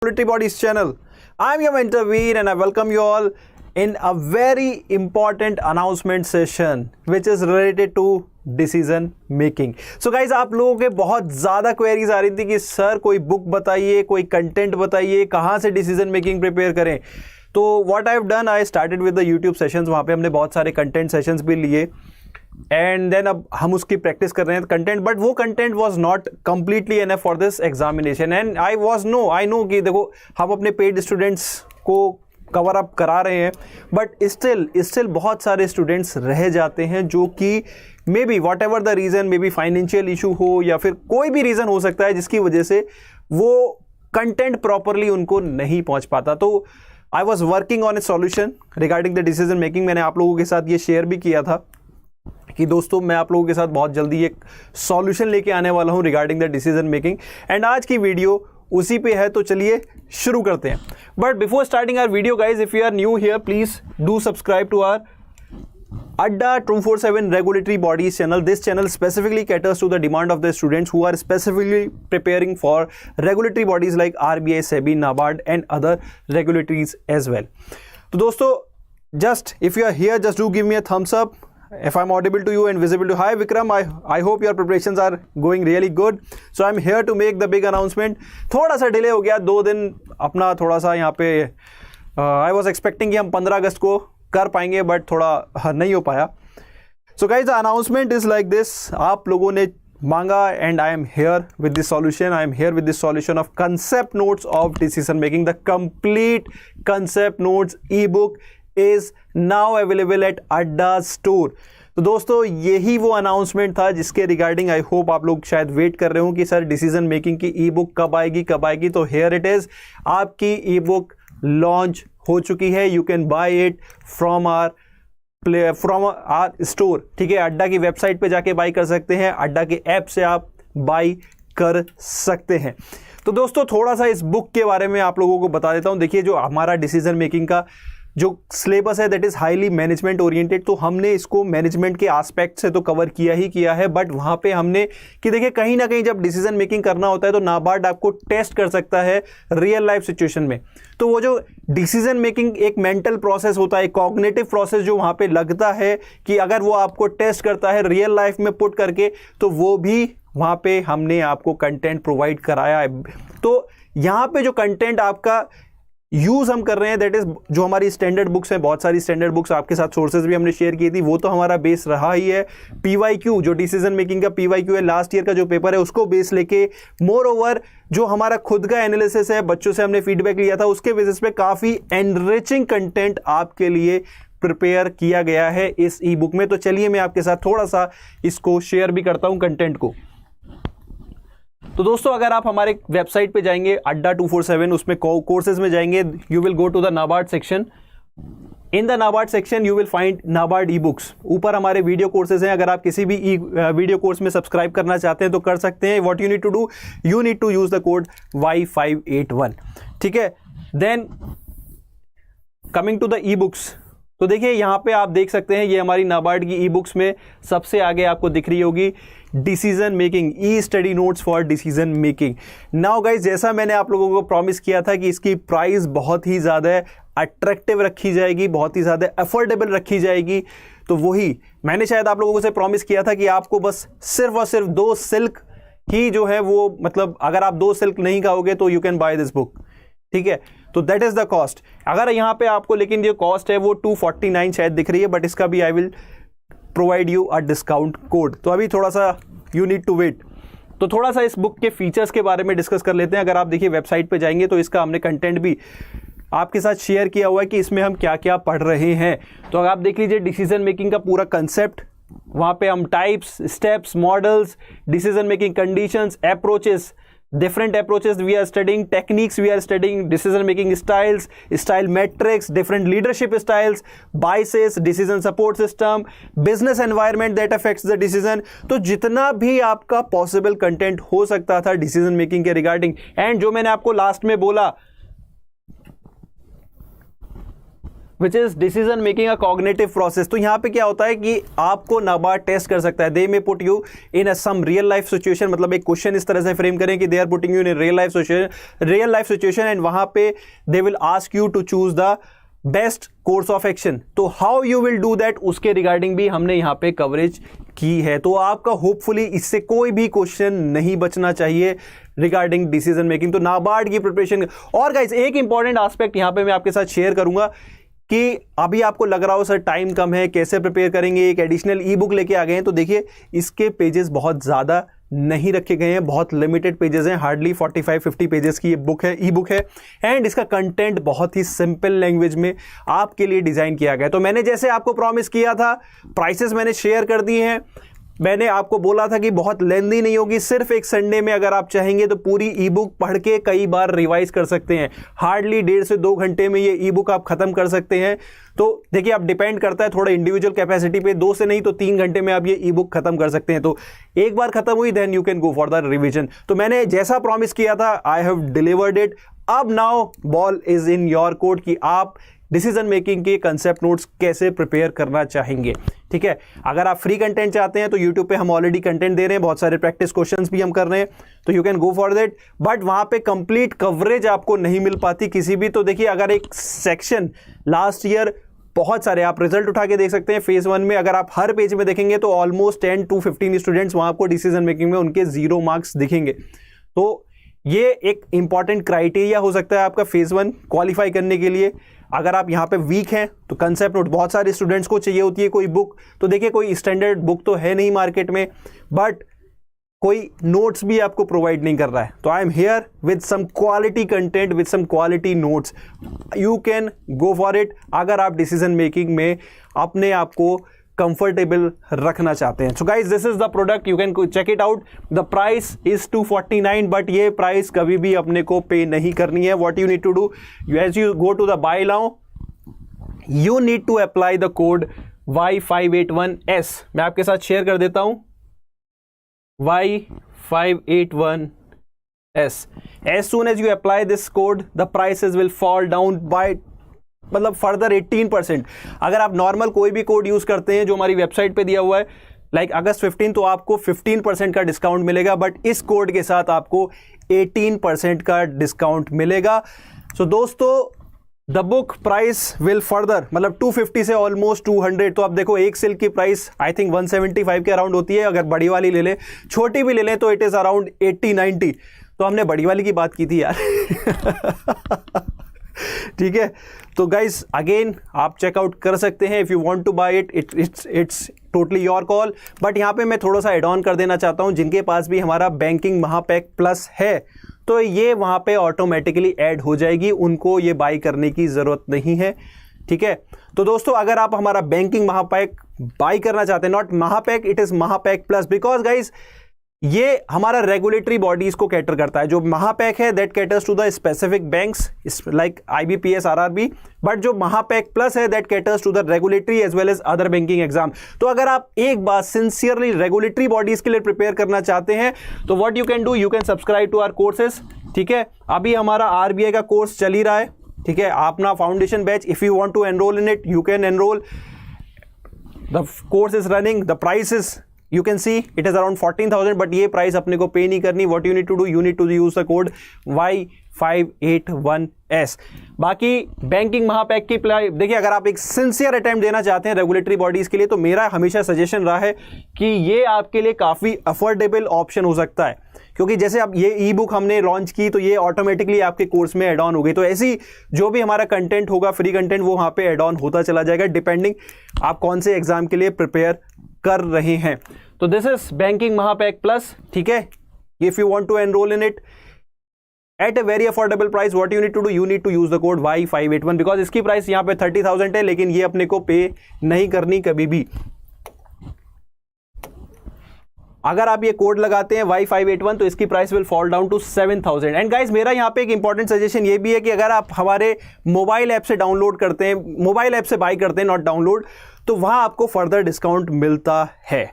Regulatory Bodies channel. I'm your mentor Veer and I welcome you all in a very important announcement session which is related to decision making. So guys आप लोगों के बहुत ज़्यादा queries आ रही थी कि sir कोई book बताइए, कोई कंटेंट बताइए, कहाँ से डिसीजन मेकिंग प्रिपेयर करें. तो what I have done, I started with the YouTube sessions. वहाँ पे हमने बहुत सारे कंटेंट सेशंस भी लिए एंड देन अब हम उसकी प्रैक्टिस कर रहे हैं कंटेंट. बट वो content was not completely enough for this examination and I know कि देखो हम अपने पेड स्टूडेंट्स को कवर अप करा रहे हैं बट स्टिल बहुत सारे स्टूडेंट्स रह जाते हैं जो कि may be what ever the reason, may be financial issue हो या फिर कोई भी रीज़न हो सकता है जिसकी वजह से वो कंटेंट प्रॉपरली उनको नहीं पहुंच पाता. तो I was working on A solution regarding the decision making. मैंने आप लोगों के साथ ये शेयर भी किया था कि दोस्तों मैं आप लोगों के साथ बहुत जल्दी एक सॉल्यूशन लेके आने वाला हूं regarding the decision making and आज की वीडियो उसी पे है. तो चलिए शुरू करते हैं. But before starting our video guys, if you are new here please do subscribe to our Adda 247 Regulatory Bodies channel. This channel specifically caters to the demand of the students who are specifically preparing for regulatory bodies like RBI, SEBI, NABARD and other regulatories as well. तो दोस्तों just if you are here, just do give me a thumbs up if I'm audible to you and visible to you. Hi Vikram, I hope your preparations are going really good. So I'm here to make the big announcement. थोड़ा सा delay हो गया, 2 दिन अपना थोड़ा सा यहाँ पे I was expecting कि हम 15 अगस्त को कर पाएंगे बट थोड़ा नहीं हो पाया. So guys the announcement is like this. आप लोगों ने मांगा and I am here with this solution. I am here with this solution of concept notes of decision making. The complete concept notes E book is now available at अड्डा store. तो दोस्तों यही वो announcement था जिसके regarding I hope आप लोग शायद वेट कर रहे हो कि सर डिसीजन मेकिंग की ई बुक कब आएगी. तो हेयर इट इज, आपकी ई बुक लॉन्च हो चुकी है. You can buy it from our store. ठीक है, अड्डा की वेबसाइट पे जाके बाय कर सकते हैं, अड्डा के ऐप से आप बाय कर सकते हैं. तो दोस्तों थोड़ा सा इस बुक के बारे में आप लोगों को बता देता हूं. देखिए जो हमारा डिसीजन मेकिंग का जो सिलेबस है that is highly management oriented. तो हमने इसको मैनेजमेंट के एस्पेक्ट से तो कवर किया है बट वहां पे हमने कि देखिए कहीं ना कहीं जब डिसीजन मेकिंग करना होता है तो नाबार्ड आपको टेस्ट कर सकता है रियल लाइफ सिचुएशन में. तो वो जो डिसीजन मेकिंग एक मेंटल प्रोसेस होता है, कॉग्निटिव प्रोसेस जो वहां पे लगता है कि अगर वो आपको टेस्ट करता है रियल लाइफ में पुट करके तो वो भी वहां पे हमने आपको कंटेंट प्रोवाइड कराया है. तो यहां पे जो कंटेंट आपका यूज हम कर रहे हैं दैट इज जो हमारी स्टैंडर्ड बुक्स हैं, बहुत सारी स्टैंडर्ड बुक्स आपके साथ सोर्सेज भी हमने शेयर की थी, वो तो हमारा बेस रहा ही है. पीवाईक्यू जो डिसीजन मेकिंग का पीवाईक्यू है, लास्ट ईयर का जो पेपर है उसको बेस लेके मोर ओवर जो हमारा खुद का एनालिसिस है, बच्चों से हमने फीडबैक लिया था, उसके बेसिस पे काफी एनरिचिंग कंटेंट आपके लिए प्रिपेयर किया गया है इस ई बुक में. तो चलिए मैं आपके साथ थोड़ा सा इसको शेयर भी करता हूं कंटेंट को. तो दोस्तों अगर आप हमारे वेबसाइट पे जाएंगे अड्डा 247, उसमें कोर्सेज में जाएंगे, you will go to the NABARD section. In the NABARD section you will find NABARD e books. ऊपर हमारे वीडियो कोर्सेज हैं. अगर आप किसी भी वीडियो कोर्स में सब्सक्राइब करना चाहते हैं तो कर सकते हैं. What you need to do, you need to use the code Y581. ठीक है, then coming to the e books. तो देखिए यहां पे आप देख सकते हैं ये हमारी नाबार्ड की ई बुक्स में सबसे आगे आपको दिख रही होगी decision making, E study notes for decision making. Now guys जैसा मैंने आप लोगों को प्रॉमिस किया था कि इसकी प्राइस बहुत ही ज़्यादा अट्रैक्टिव रखी जाएगी, बहुत ही ज़्यादा अफोर्डेबल रखी जाएगी. तो वही मैंने शायद आप लोगों से प्रॉमिस किया था कि आपको बस सिर्फ और सिर्फ 2 सिल्क ही जो है वो, मतलब अगर आप 2 सिल्क नहीं खाओगे तो you can by this book. ठीक है, तो दैट इज द कॉस्ट. अगर यहाँ पे आपको लेकिन जो कॉस्ट है वो 249 शायद दिख रही है बट इसका भी I will provide you a discount code. तो अभी थोड़ा सा यू नीड टू वेट. तो थोड़ा सा इस बुक के फीचर्स के बारे में डिस्कस कर लेते हैं. अगर आप देखिए वेबसाइट पे जाएंगे तो इसका हमने कंटेंट भी आपके साथ शेयर किया हुआ है कि इसमें हम क्या क्या पढ़ रहे हैं. तो अगर आप देख लीजिए डिसीजन मेकिंग का पूरा कंसेप्ट, वहां पे हम types, steps, models, decision making conditions, approaches, different approaches we are studying, techniques we are studying, decision making styles, style metrics, different leadership styles, biases, decision support system, business environment that affects the decision. तो जितना भी आपका possible content हो सकता था decision making के regarding, and जो मैंने आपको लास्ट में बोला which is decision making a cognitive process. तो यहाँ पे क्या होता है कि आपको नाबार्ड टेस्ट कर सकता है। They may put you in a some real life situation, मतलब एक क्वेश्चन इस तरह से फ्रेम करें कि they are putting you in real life situation and वहां पे they will ask you to choose the best course of action. तो how you will do that, उसके रिगार्डिंग भी हमने यहां पे कवरेज की है। तो आपका होपफुली इससे कोई भी क्वेश्चन नहीं बचना चाहिए रिगार्डिंग डिसीजन मेकिंग। तो नाबार्ड की प्रिपरेशन। और गाइस एक इंपॉर्टेंट एस्पेक्ट यहां पे मैं आपके साथ शेयर करूंगा कि अभी आपको लग रहा हो सर टाइम कम है, कैसे प्रिपेयर करेंगे, एक एडिशनल ई बुक लेके आ गए हैं। तो देखिए इसके पेजेस बहुत ज़्यादा नहीं रखे गए हैं, बहुत लिमिटेड पेजेस हैं, हार्डली 45-50 पेजेस की ये बुक है, ई बुक है। एंड इसका कंटेंट बहुत ही सिंपल लैंग्वेज में आपके लिए डिज़ाइन किया गया है। तो मैंने जैसे आपको प्रॉमिस किया था, प्राइसेस मैंने शेयर कर दिए हैं। मैंने आपको बोला था कि बहुत लेंदी नहीं होगी, सिर्फ एक संडे में अगर आप चाहेंगे तो पूरी ई बुक पढ़ के कई बार रिवाइज कर सकते हैं। हार्डली 1.5 से 2 घंटे में ये ई बुक आप खत्म कर सकते हैं। तो देखिए आप डिपेंड करता है थोड़ा इंडिविजुअल कैपेसिटी पे, 2 से नहीं तो 3 घंटे में आप ये ई बुक खत्म कर सकते हैं। तो एक बार खत्म हुई then you can go for the revision. तो मैंने जैसा प्रॉमिस किया था आई हैव डिलीवर्ड इट। अब now ball is in your court कि आप डिसीजन मेकिंग के कंसेप्ट नोट्स कैसे प्रिपेयर करना चाहेंगे। ठीक है, अगर आप फ्री कंटेंट चाहते हैं तो यूट्यूब पे हम ऑलरेडी कंटेंट दे रहे हैं, बहुत सारे प्रैक्टिस क्वेश्चंस भी हम कर रहे हैं, तो you can go for that. But वहां पे कंप्लीट कवरेज आपको नहीं मिल पाती किसी भी। तो देखिए अगर एक सेक्शन लास्ट ईयर बहुत सारे आप रिजल्ट उठा के देख सकते हैं फेज 1 में, अगर आप हर पेज में देखेंगे तो ऑलमोस्ट 10 to 15 स्टूडेंट्स वहां आपको डिसीजन मेकिंग में उनके 0 मार्क्स दिखेंगे। तो ये एक इंपॉर्टेंट क्राइटेरिया हो सकता है आपका फेज 1 क्वालिफाई करने के लिए। अगर आप यहाँ पे वीक हैं तो कंसेप्ट नोट बहुत सारे स्टूडेंट्स को चाहिए होती है कोई बुक। तो देखिए कोई स्टैंडर्ड बुक तो है नहीं मार्केट में, बट कोई नोट्स भी आपको प्रोवाइड नहीं कर रहा है। तो I am here with some quality content, with some quality notes, you can go for it अगर आप डिसीजन मेकिंग में अपने आप को कंफर्टेबल रखना चाहते हैं। So guys this is the product, you can check it out. The price is 249, but ये प्राइस कभी भी अपने को पे नहीं करनी है। What you need to do, as you go to the buy now, you need to apply the code Y581S। मैं आपके साथ शेयर कर देता हूं, Y581S। as soon as you apply this code the prices will fall down by मतलब further 18%। अगर आप normal कोई भी कोड यूज करते हैं जो हमारी वेबसाइट पे दिया हुआ है लाइक अगस्त 15, तो आपको 15% का डिस्काउंट मिलेगा, बट इस कोड के साथ आपको 18% का डिस्काउंट मिलेगा। सो दोस्तों the book price will further मतलब 250 से ऑलमोस्ट 200। तो आप देखो एक सिल्क की प्राइस आई थिंक 175 के अराउंड होती है। अगर बड़ी वाली ले लें, छोटी भी ले लें तो इट इज अराउंड 80-90। तो हमने बड़ी वाली की बात की थी यार ठीक है, तो गाइज अगेन आप चेकआउट कर सकते हैं if you want to buy it, it's totally your call. But यहाँ पे मैं थोड़ा सा एड ऑन कर देना चाहता हूँ, जिनके पास भी हमारा बैंकिंग महापैक प्लस है तो ये वहाँ पे ऑटोमेटिकली ऐड हो जाएगी, उनको ये बाय करने की ज़रूरत नहीं है। ठीक है, तो दोस्तों अगर आप हमारा बैंकिंग महापैक बाय करना चाहते हैं, not Mahapack, it is Mahapack plus, because guys ये हमारा रेगुलेटरी बॉडीज को कैटर करता है। जो महापैक है that caters to the specific banks like IBPS RRB, but जो महापैक प्लस है that caters to the regulatory as well as other banking exam. तो अगर आप एक बार सिंसियरली रेगुलेटरी बॉडीज के लिए प्रिपेयर करना चाहते हैं तो what you can do, you can subscribe to our courses. ठीक है, अभी हमारा RBI का कोर्स चल ही रहा है। ठीक है, अपना foundation batch, if you want to enroll in it you can enroll. The course is running, the price is you can see it is around 14,000, but ये प्राइस अपने को पे नहीं करनी। what you need to do, you need to use the code Y581S। बाकी banking महापैक की देखिए अगर आप एक सिंसियर अटेम्प्ट देना चाहते हैं रेगुलेटरी बॉडीज के लिए तो मेरा हमेशा सजेशन रहा है कि ये आपके लिए काफ़ी अफोर्डेबल ऑप्शन हो सकता है, क्योंकि जैसे अब ये ई बुक हमने लॉन्च की तो ये ऑटोमेटिकली आपके कोर्स में एड ऑन हो गई। तो ऐसी जो भी हमारा कंटेंट होगा फ्री कंटेंट वो वहाँ पे एड ऑन होता चला जाएगा डिपेंडिंग आप कौन से एग्जाम के लिए प्रिपेयर कर रहे हैं। तो this is banking Mahapack plus. ठीक है, if you want to enroll in it at a very affordable price, what you need to do, you need to use the code Y581, because इसकी price यहां पे 30,000 है, लेकिन ये अपने को पे नहीं करनी कभी भी। अगर आप ये कोड लगाते हैं Y581 तो इसकी price will fall down to 7,000। And guys मेरा यहाँ पे एक इंपॉर्टेंट सजेशन ये भी है कि अगर आप हमारे मोबाइल ऐप से डाउनलोड करते हैं, मोबाइल ऐप से बाय करते हैं, नॉट डाउनलोड, तो वहां आपको फर्दर डिस्काउंट मिलता है।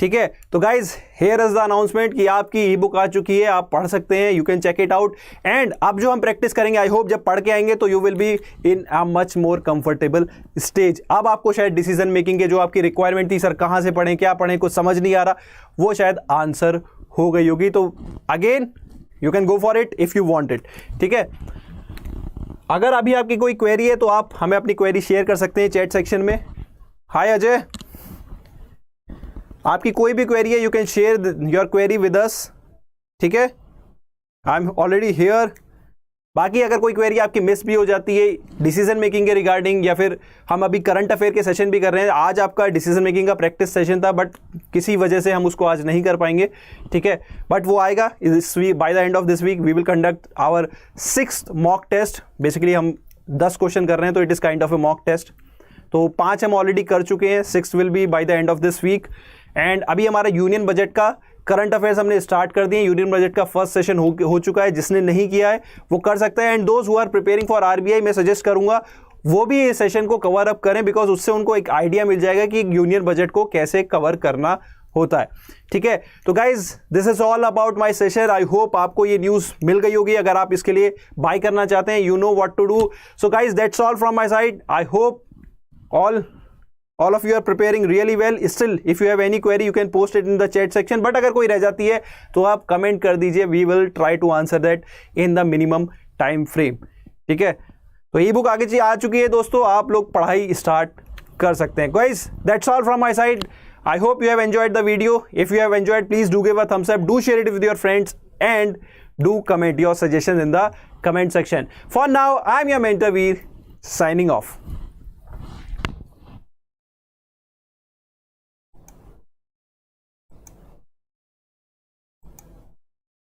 ठीक है, तो guys here is the announcement कि आपकी ई बुक आ चुकी है, आप पढ़ सकते हैं, you can check it out. And अब जो हम प्रैक्टिस करेंगे, आई होप जब पढ़ के आएंगे तो you will be in a much more comfortable stage. अब आपको शायद डिसीजन मेकिंग के जो आपकी रिक्वायरमेंट थी, सर कहाँ से पढ़ें, क्या पढ़ें, कुछ समझ नहीं आ रहा, वो शायद आंसर हो गई होगी। तो again you can go for it if you want it. ठीक है, अगर अभी आपकी कोई क्वेरी है तो आप हमें अपनी क्वेरी शेयर कर सकते हैं चैट सेक्शन में। हाय अजय, आपकी कोई भी क्वेरी है, you can share your query with us. ठीक है, आई एम ऑलरेडी हियर। बाकी अगर कोई क्वेरी आपकी मिस भी हो जाती है डिसीजन मेकिंग के रिगार्डिंग, या फिर हम अभी करंट अफेयर के सेशन भी कर रहे हैं, आज आपका डिसीजन मेकिंग का प्रैक्टिस सेशन था बट किसी वजह से हम उसको आज नहीं कर पाएंगे। ठीक है, बट वो आएगा इस week, by the end of this week we will conduct our 6th mock test. Basically हम 10 क्वेश्चन कर रहे हैं तो it is kind of a mock test. तो 5 हम ऑलरेडी कर चुके हैं, 6th will be by the end of this week. And अभी हमारा यूनियन बजट का करंट अफेयर्स हमने स्टार्ट कर दिए। यूनियन बजट का फर्स्ट सेशन हो चुका है, जिसने नहीं किया है वो कर सकता है। And those who are preparing for RBI, मैं सजेस्ट करूंगा वो भी इस सेशन को कवर अप करें, बिकॉज उससे उनको एक आइडिया मिल जाएगा कि यूनियन बजट को कैसे कवर करना होता है। ठीक है, तो guys this is all about my session. I hope आपको ये न्यूज़ मिल गई होगी। अगर आप इसके लिए बाय करना चाहते हैं, you know what to do. So guys that's all from my side. I hope all of you are preparing really well. Still if you have any query you can post it in the chat section, but अगर कोई रह जाती है तो आप comment कर दीजिए, we will try to answer that in the minimum time frame. ठीक है, तो ई बुक आगे आ चुकी है दोस्तों, आप लोग पढ़ाई स्टार्ट कर सकते हैं। Guys, that's all from my side. I hope you have enjoyed the video. If you have enjoyed, please do give a thumbs up, do share it with your friends, and do comment your suggestions in the comment section. For now, I am your mentor Veer, signing off.